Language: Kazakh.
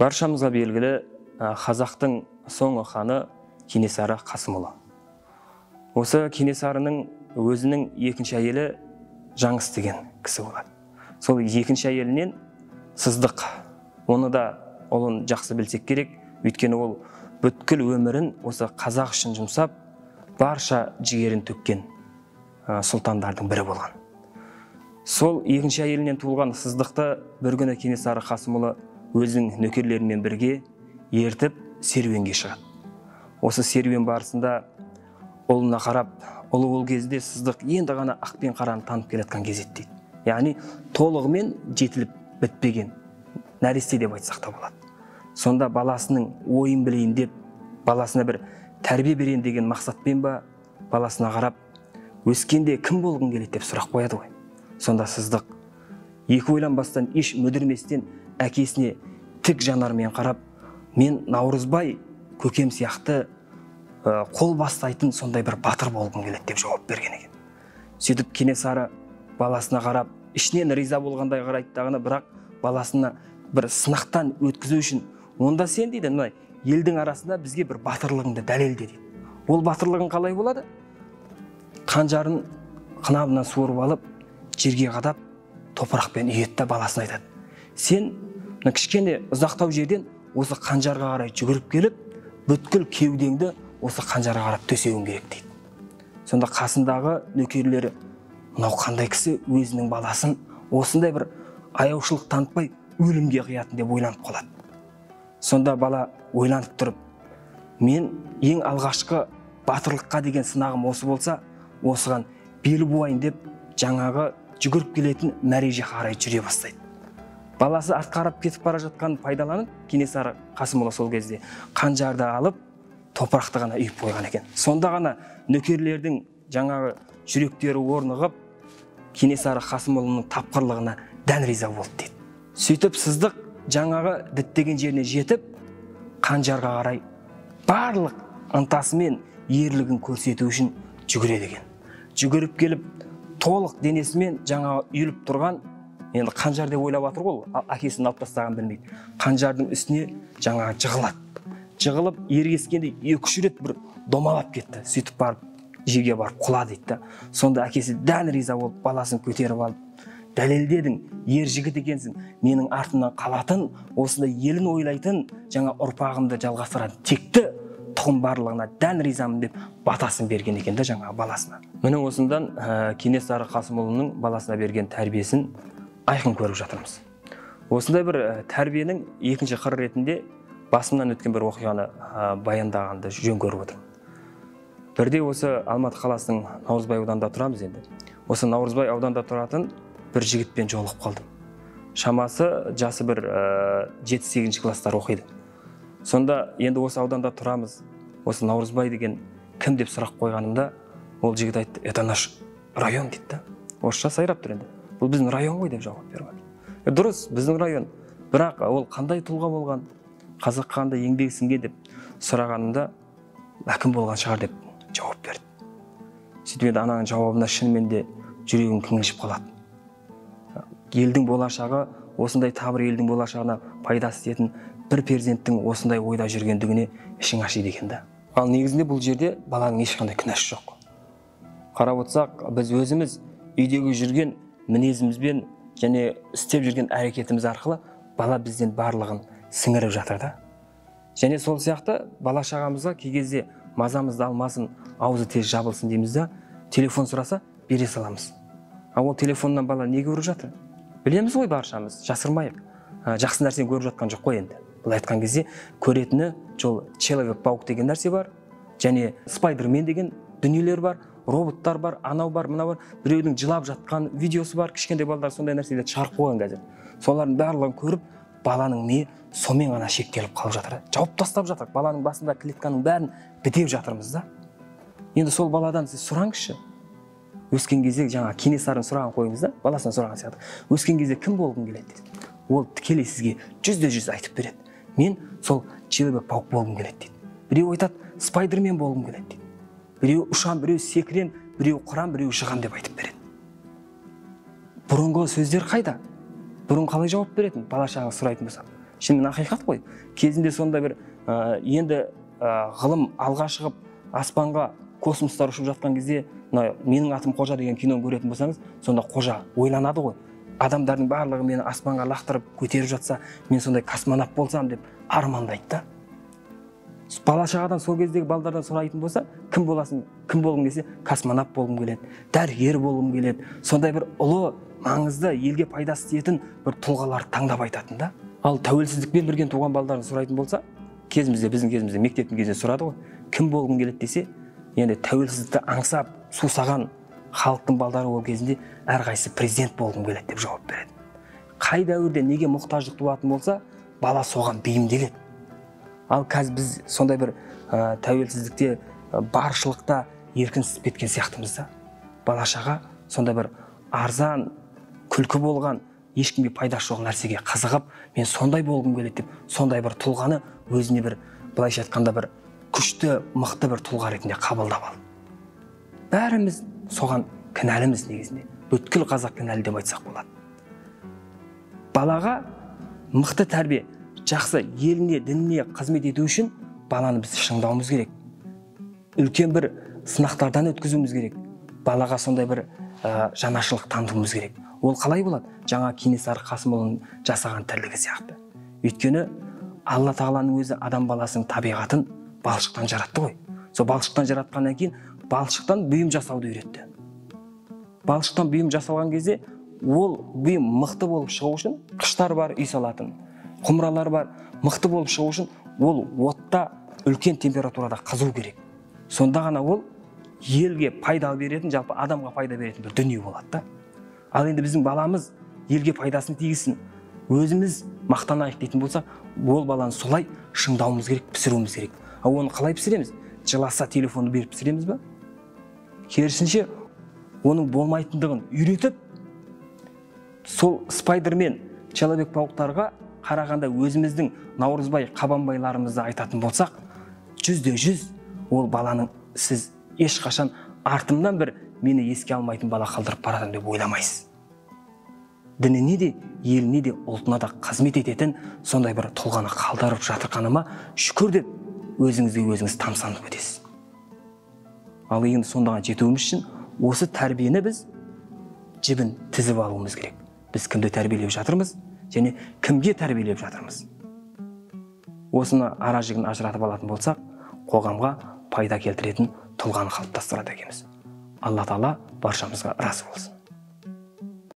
Баршамызға белгілі қазақтың соңғы ханы Кенесары Қасымұлы. Осы Кенесарының өзінің екінші әйелі Жаңыс деген кісі болады. Сол екінші әйелінен Сыздық. Оны да олын жақсы білсек керек, өйткені ол бүткіл өмірін осы қазақ үшін жұмсап, барша жігерін төккен сұлтандардың бірі болған. Сол екінші әйелінен туылған Сыздықты бір күні Кенесары Қасымұлы өзінің нөкерлерімен бірге ертіп серуенге шығады. Осы серуен барысында ұлына қарап, ұлы ол кезде Сыздық енді ғана ақ пен қараны танып келатқан кез еді дейді. Яғни толығымен жетіліп бітпеген нәресте деп айтсақ та болады. Сонда баласының ойын білейін деп, баласына бір тәрбие берейін деген мақсатпен ба, баласына қарап, өскенде кім болғың келеді деп сұрақ қояды ғой. Сонда Сыздық екі ойланбастан, еш мүдірместен әкесіне тік жанармен қарап, мен Наурызбай көкем сияқты қол бастайтын сондай бір батыр болғым келеді деп жауап берген екен. Сөйтіп Кенесары баласына қарап, ішінен риза болғандай қарайды дағыны, бірақ баласына бір сынақтан өткізу үшін, онда сен дейді, елдің арасында бізге бір батырлығыңды дәлелде дейді. Ол батырлығың қалай болады? Қанжарын қынабынан суырып алып, жерге қадап, топырақпен үйетті баласына айтады. Сен кішкене ұзақтау жерден осы қанжарға қарай жүгіріп келіп, бүткіл кеудеңді осы қанжарға қарап төсеуің керек дейді. Сонда қасындағы нөкерлері, мынау қандай кісі өзінің баласын осындай бір аяушылық танытпай өлімге қиятын деп ойланып қалады. Сонда бала ойланып тұрып, мен ең алғашқы батырлыққа деген сынағым осы болса, осыған бел буайын деп жаңағы жүгіріп келетін мәре жаққа қарай жүре бастайды. Баласы артқа қарап кетіп бара жатқанын пайдаланып, Кенесары Қасымұлы сол кезде қанжарды алып, топырақты ғана үйіп қойған екен. Сонда ғана нөкерлердің жаңағы жүректері орнығып, Кенесары Қасымұлының тапқырлығына дән риза болды дейді. Сөйтіп Сыздық жаңағы діттеген жеріне жетіп, қанжарға қарай барлық ынтасымен ерлігін көрсету үшін жүгіреді екен. Жүгіріп келіп, толық денесімен жаңағы үйіліп тұрған, енді қанжар деп ойлап жатыр ғой, әкесін алып тастаған білмейді. Қанжардың үстіне жаңағы жығылады. Жығылып, ергескенде 2-3 рет бір домалап кетті. Сөйтіп барып, жерге барып құлады дейді. Сонда әкесі дән риза болып, баласын көтеріп алып, дәлелдедің, ер жігіт екенсің, менің артымнан қалатын, осындай елін ойлайтын, жаңа ұрпағымды жалғастыратын текті тұқым барлығына дән ризамын деп батасын берген екен де жаңа баласына. Міне осындан Кенесары Қасымұлының баласына берген тәрбиесін айқын көріп жатырмыз. Осындай бір тәрбиенің екінші қыры ретінде басымнан өткен бір оқиғаны баяндағанды жөн көріп отырмын. Бірде осы Алматы қаласының Наурызбай ауданында тұрамыз енді. Осы Наурызбай ауданында тұратын бір жігітпен жолығып қалдым. Шамасы жасы бір 7-8 класстар оқиды. Сонда енді осы ауданда тұрамыз, осы Наурызбай деген кім деп сұрақ қойғанымда, ол жігіт айтты, это наш район дейді. Орысша сайрап тұр енді. Бұл біздің район ғой деп жауап берді. Дұрыс, біздің район. Бірақ ол қандай тұлға болған, қазақ қандай еңбек сіңген деп сұрағанымда, әкім болған шығар деп жауап берді. Сөйтіп енді ананың жауабына шынымен де жүрегім кеңішіп қалады. Елдің болашағы, осындай табыр елдің болашағына пайдасы тиетін бір перзенттің осындай ойда жүргендігіне ішің ашиды екен да. Ал негізінде бұл жерде баланың ешқандай күнәсі жоқ. Қарап отырсақ, біз өзіміз үйдегі жүрген мінезімізбен және істеп жүрген әрекетіміз арқылы бала бізден барлығын сіңіріп жатыр да. Және сол сияқты бала шағамызға кей кезде мазамызды алмасын, аузы тез жабылсын дейміз да, телефон сұраса бере саламыз. Ал ол телефоннан бала не көріп жатыр? Білеміз ғой баршамыз, жасырмайық. Жақсы нәрсені көріп жатқан жоқ қой енді. Бұл айтқан кезде көретіні жол Человек-паук деген нәрсе бар, және Спайдермен деген дүниелер бар, роботтар бар, анау бар, мынау бар, біреудің жылап жатқан видеосы бар, кішкентай балалар сондай нәрселерді шығарып қойған қазір. Солардың барлығын көріп, баланың миы сонымен ғана шектеліп қалып жатыр. Жауып тастап жатыр. Баланың басында клетканың бәрін бітеп жатырмыз да. Енді сол баладан сіз сұраңызшы. Өскен кезде жаңа Кенесарының сұрағын қойыңыз да, баласынан сұраған сияқты. Өскен кезде кім болғың келеді дейді. Ол тікелей сізге 100% айтып береді. Мен сол Человек-паук болғым келеді дейді. Біреу айтады, Спайдермен болғым келеді дейді. Біреу ұшам, біреу секірем, біреу құрам, біреу жығам деп айтып береді. Бұрынғы сөздер қайда? Бұрын қалай жауап беретін? Бала шағаңыз сұрайтын болса. шынымен ақиқат қой. Кезінде сонда бір енді ғылым алға шығып аспанға космостар ұшып жатқан кезде, менің атым Қожа деген киноны көретін болсаңыз, сонда Қожа ойланады ғой. Адамдардың барлығы мені аспанға лақтырып көтеріп жатса, мен сондай космонавт болсам деп армандайды да. Бала шағадан сол кездегі балдардан сұрайтын болса, кім боласың, кім болғың келсе, космонавт болғым келеді, дәрігер болғым келеді. Сондай бір ұлы, маңызды, елге пайдасы тиетін бір тұлғаларды таңдап айтатын да. Ал тәуелсіздікпен бірге туған балдарын сұрайтын болса, біздің кезімізде мектептің кезінде сұрады ғой, кім болғың келеді десе, енді тәуелсіздікті аңсап, сусаған халықтың балдары ол кезінде әрқайсысы президент болғым келеді деп жауап береді. Қай дәуірде неге мұқтаждық туатын болса, бала соған бейімделеді. Ал қазір біз сондай бір тәуелсіздікте, баршылықта еркінсіп кеткен сияқтымыз да. Бала-шаға сондай бір арзан, күлкі болған, ешкімге пайдасы жоқ нәрсеге қызығып, мен сондай болғым келеді деп, сондай бір тұлғаны өзіне бір, былайша айтқанда бір күшті, мықты бір тұлға ретінде қабылдап алды. Бәріміз соған кінәліміз негізінде. Бүткіл қазақ кінәлі деп айтсақ болады. Балаға мықты тәрбие, жақсы еліне, дініне қызмет ету үшін баланы біз шыңдауымыз керек. Үлкен бір сынақтардан өткізуіміз керек. Балаға сондай бір жанашырлық танытуымыз керек. Ол қалай болады? Жаңа Кенесары Қасымұлының жасаған тірлігі сияқты. Өйткені Алла Тағаланың өзі адам баласының табиғатын балшықтан жаратты ғой. Сол балшықтан жаратқаннан кейін балшықтан бұйым жасауды үйретті. Балшықтан бұйым жасалған кезде ол бұйым мықты болып шығу үшін қыштар бар, үй салатын, құмыралар бар, мықты болып шығу үшін ол отта үлкен температурада қызу керек. Сонда ғана ол елге пайда беретін, жалпы адамға пайда беретін бір дүние болады да. Ал енді біздің баламыз елге пайдасын тигізсін, өзіміз мақтанайық дейтін болса, ол баланы солай шыңдауымыз керек, пісіруіміз керек. Ал оны қалай пісіреміз? Жыласа телефонды беріп пісіреміз бе? Керісінше оның болмайтындығын үйретіп, сол Спайдермен, Человек-пауктарға қарағанда өзіміздің Наурызбай, Қабанбайларымызды айтатын болсақ, 100% ол баланың сіз ешқашан артымнан бір мені еске алмайтын бала қалдырып баратын деп ойламайсыз. Дініне де, еліне де, ұлтына да қызмет ететін сондай бір тұлғаны қалдырып жатырғаныма шүкір деп өзіңіз тамсанып өтесіз. Ал енді сондаған жетуіміз үшін осы тәрбиені біз жібін тізіп алуымыз керек. Біз кімді тәрбиелеп жатырмыз және кімге тәрбиелеп жатырмыз. Осыны ара жігін ажыратып алатын болсақ, қоғамға пайда келтіретін тұлғаны қалыптастырады екенбіз. Алла Тағала баршамызға разы болсын.